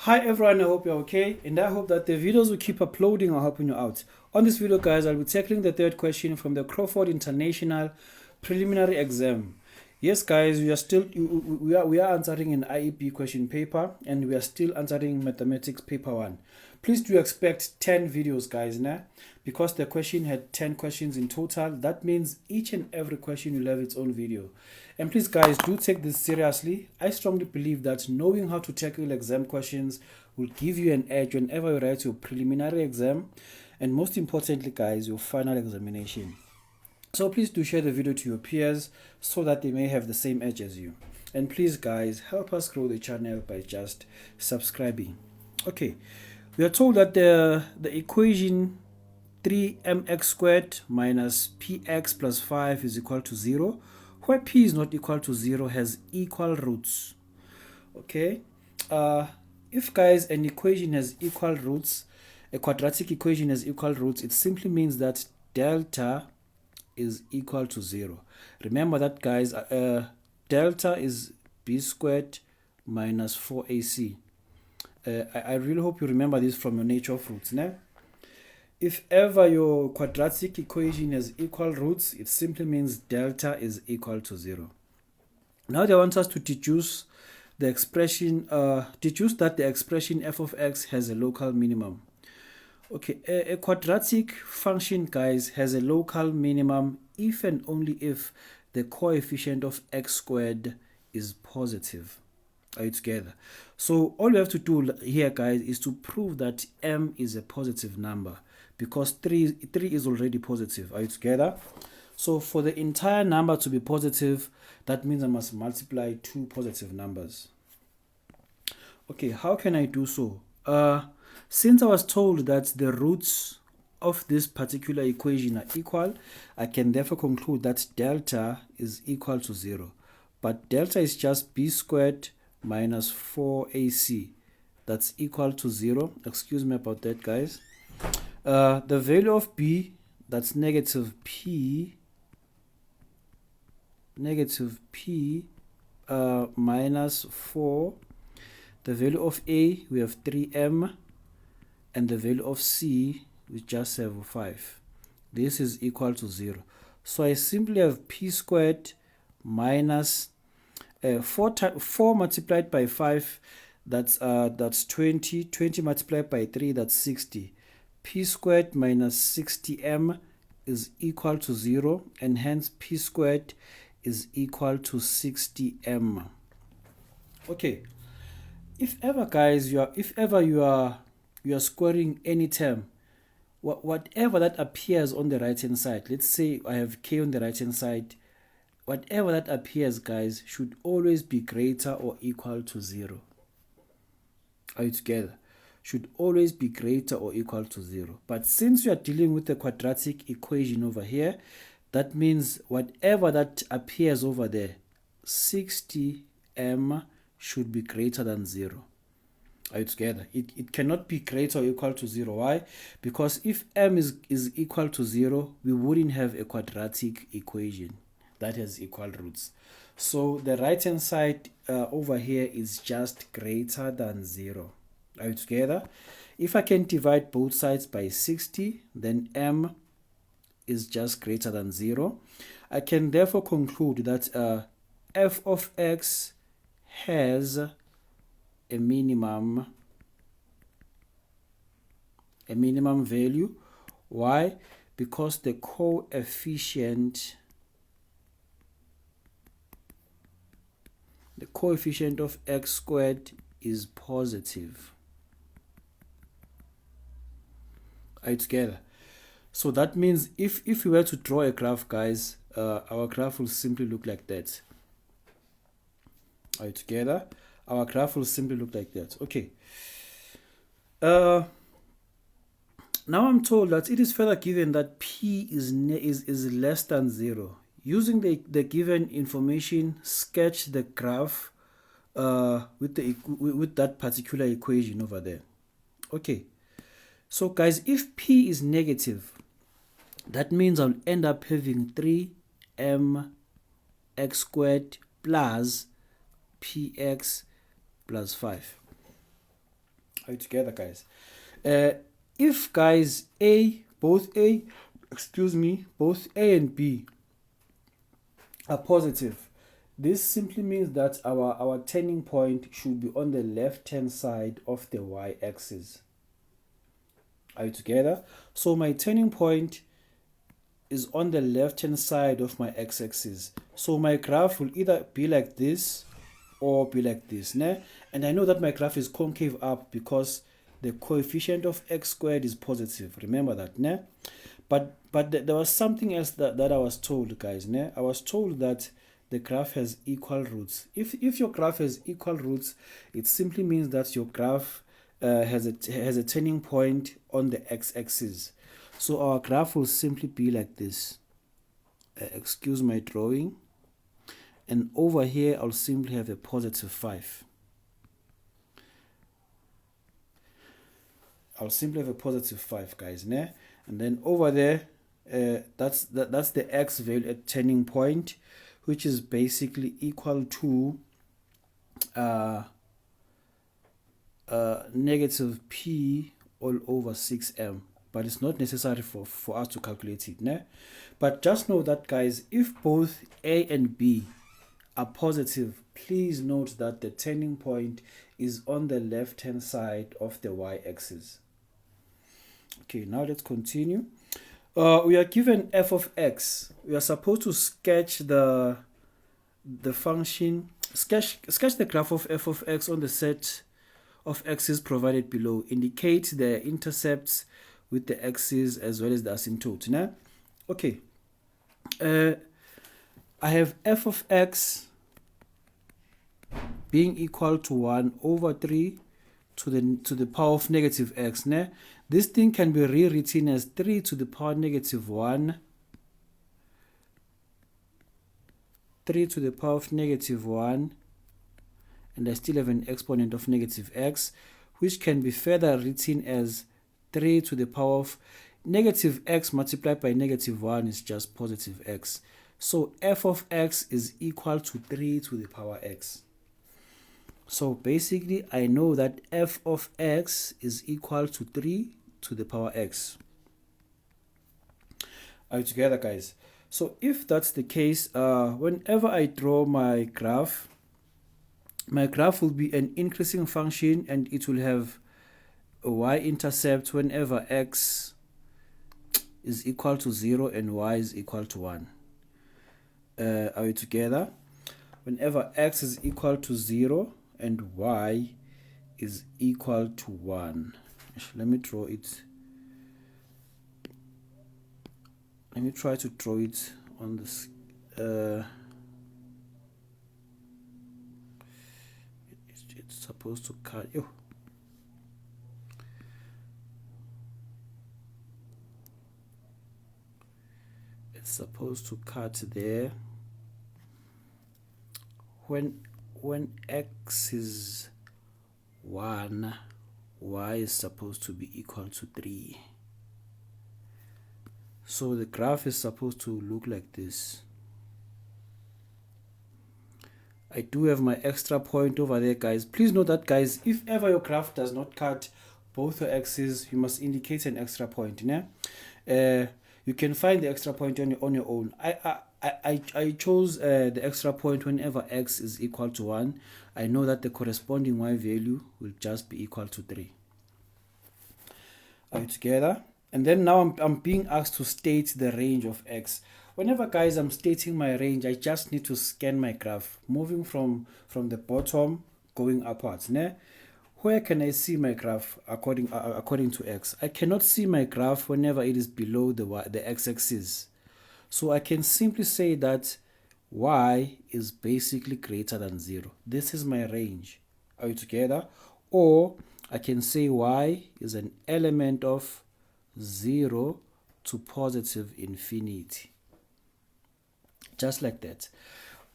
Hi everyone, I hope you're okay, and I hope that the videos we keep uploading are helping you out. On this video, guys, I'll be tackling the third question from the Crawford International Preliminary Exam. Yes, guys, we are answering an IEP question paper, and we are still answering mathematics paper 1. Please do expect 10 videos, guys, because the question had 10 questions in total. That means each and every question will have its own video. And please, guys, do take this seriously. I strongly believe that knowing how to tackle exam questions will give you an edge whenever you write your preliminary exam, and most importantly, guys, your final examination. So please do share the video to your peers so that they may have the same edge as you. And please, guys, help us grow the channel by just subscribing. Okay, we are told that the equation 3mx squared minus px plus 5 is equal to 0, where p is not equal to 0 has equal roots. Okay, if, guys, an equation has equal roots, a quadratic equation has equal roots, it simply means that delta is equal to 0. Remember that, guys, delta is b squared minus 4ac. I really hope you remember this from your nature of roots. If ever your quadratic equation has equal roots, it simply means delta is equal to 0. Now they want us to deduce the expression, deduce that the expression f of x has a local minimum. Okay, a quadratic function, guys, has a local minimum if and only if the coefficient of x squared is positive. Are you together? So all you have to do here, guys, is to prove that m is a positive number, because 3 is already positive. Are you together? So for the entire number to be positive, that means I must multiply two positive numbers. Okay, how can I do so? Since I was told that the roots of this particular equation are equal, I can therefore conclude that delta is equal to 0. But delta is just b squared minus 4ac. That's equal to 0. Excuse me about that, guys. The value of b, that's negative p minus 4. The value of a, we have 3m, and the value of c, we just have 5. This is equal to 0. So I simply have p squared minus 4 multiplied by 5, that's 20. 20 multiplied by 3, that's 60. P squared minus 60m is equal to 0, and hence p squared is equal to 60m. Okay, if ever, guys, you are squaring any term, whatever that appears on the right hand side, let's say I have k on the right hand side, whatever that appears, guys, should always be greater or equal to 0. Are you together? Should always be greater or equal to 0. But since we are dealing with a quadratic equation over here, that means whatever that appears over there, 60m should be greater than 0. Are you together? It cannot be greater or equal to 0. Why? Because if m is equal to 0, we wouldn't have a quadratic equation that has equal roots. So the right hand side over here is just greater than 0. Are you together? If I can divide both sides by 60, then m is just greater than 0. I can therefore conclude that f of x has a minimum value. Why? Because the coefficient of x squared is positive. Are you together? So that means if we were to draw a graph, guys, our graph will simply look like that. Are you together? Our graph will simply look like that. Okay. Now I'm told that it is further given that p is less than 0. Using the given information, sketch the graph with that particular equation over there. Okay. So, guys, if p is negative, that means I'll end up having 3m x squared plus px plus 5. Are you together, guys? If guys both A and B are positive, this simply means that our turning point should be on the left hand side of the y-axis. Are you together? So my turning point is on the left hand side of my x-axis. So my graph will either be like this or be like this, né? And I know that my graph is concave up because the coefficient of x squared is positive. Remember that, né? But there was something else that I was told, guys, né? I was told that the graph has equal roots. If your graph has equal roots, it simply means that your graph has a turning point on the x-axis. So our graph will simply be like this. Excuse my drawing. And over here, I'll simply have a positive 5. I'll simply have a positive 5, guys, né? And then over there, that's the x value at turning point, which is basically equal to negative p all over 6m. But it's not necessary for us to calculate it, né? But just know that, guys, if both A and B are positive, please note that the turning point is on the left hand side of the y-axis. Okay, now let's continue. We are given f of x. We are supposed to sketch the function, sketch the graph of f of x on the set of x's provided below. Indicate the intercepts with the x's as well as the asymptote. Né? Okay. I have f of x being equal to 1 over 3 to the power of negative x. Né? This thing can be rewritten as 3 to the power negative 1, 3 to the power of negative 1, and I still have an exponent of negative x, which can be further written as 3 to the power of negative x multiplied by negative 1 is just positive x. So f of x is equal to 3 to the power x. So basically, I know that f of x is equal to 3 to the power x. Are you together, guys? So if that's the case, whenever I draw my graph will be an increasing function, and it will have a y-intercept whenever x is equal to 0 and y is equal to 1. Are we together? Whenever x is equal to 0 and y is equal to 1. Let me draw it. Let me try to draw it on this. It's supposed to cut. It's supposed to cut there. When x is 1, y is supposed to be equal to 3. So the graph is supposed to look like this. I do have my extra point over there, guys. Please note that, guys, if ever your graph does not cut both your axes, you must indicate an extra point. You can find the extra point on your own. I chose the extra point whenever x is equal to 1. I know that the corresponding y value will just be equal to 3. Are you together? And then now I'm being asked to state the range of x. Whenever, guys, I'm stating my range, I just need to scan my graph, moving from the bottom going upwards. Where can I see my graph according to x? I cannot see my graph whenever it is below the x-axis. So I can simply say that y is basically greater than 0. This is my range. Are you together? Or I can say y is an element of 0 to positive infinity. Just like that.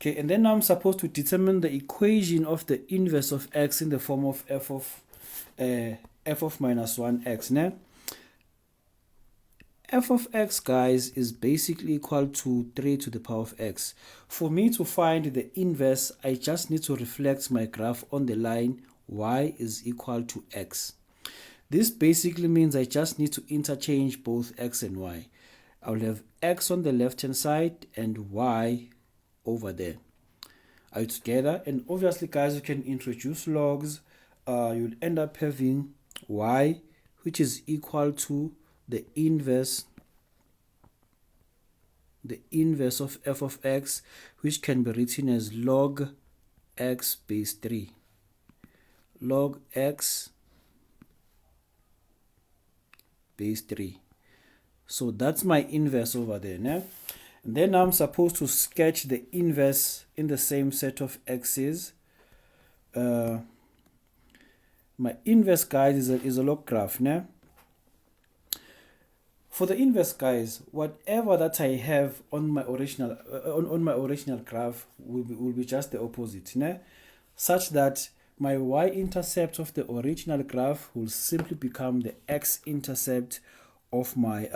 Okay, and then I'm supposed to determine the equation of the inverse of x in the form of f of minus 1x. F of x, guys, is basically equal to 3 to the power of x. For me to find the inverse, I just need to reflect my graph on the line y is equal to x. This basically means I just need to interchange both x and y. I will have x on the left hand side and y over there. Are you together? And obviously, guys, you can introduce logs. You'll end up having y, which is equal to the inverse of f of x, which can be written as log x base 3. Log x base 3. So that's my inverse over there. Né? And then I'm supposed to sketch the inverse in the same set of x's. My inverse, guys, is a log graph. Né? For the inverse, guys, whatever that I have on my original graph will be just the opposite, né? Such that my y-intercept of the original graph will simply become the x-intercept of my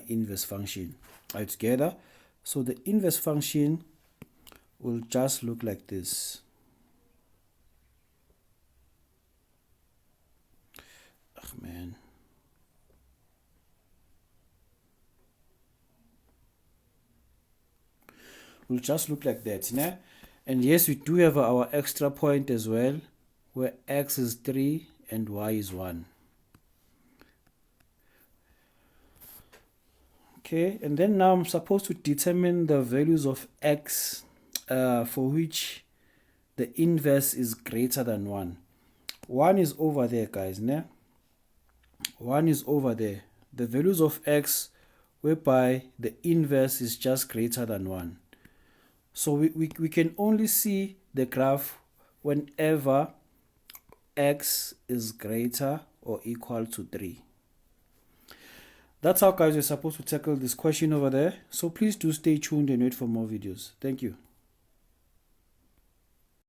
inverse function. Are you together? So the inverse function will just look like this. Oh, man. Will just look like that, né? And yes, we do have our extra point as well, where x is 3 and y is 1. Okay, and then now I'm supposed to determine the values of x for which the inverse is greater than 1. 1 is over there, guys, né? 1 is over there. The values of x whereby the inverse is just greater than 1. So we can only see the graph whenever x is greater or equal to 3. That's how, guys, you're supposed to tackle this question over there. So please do stay tuned and wait for more videos. Thank you.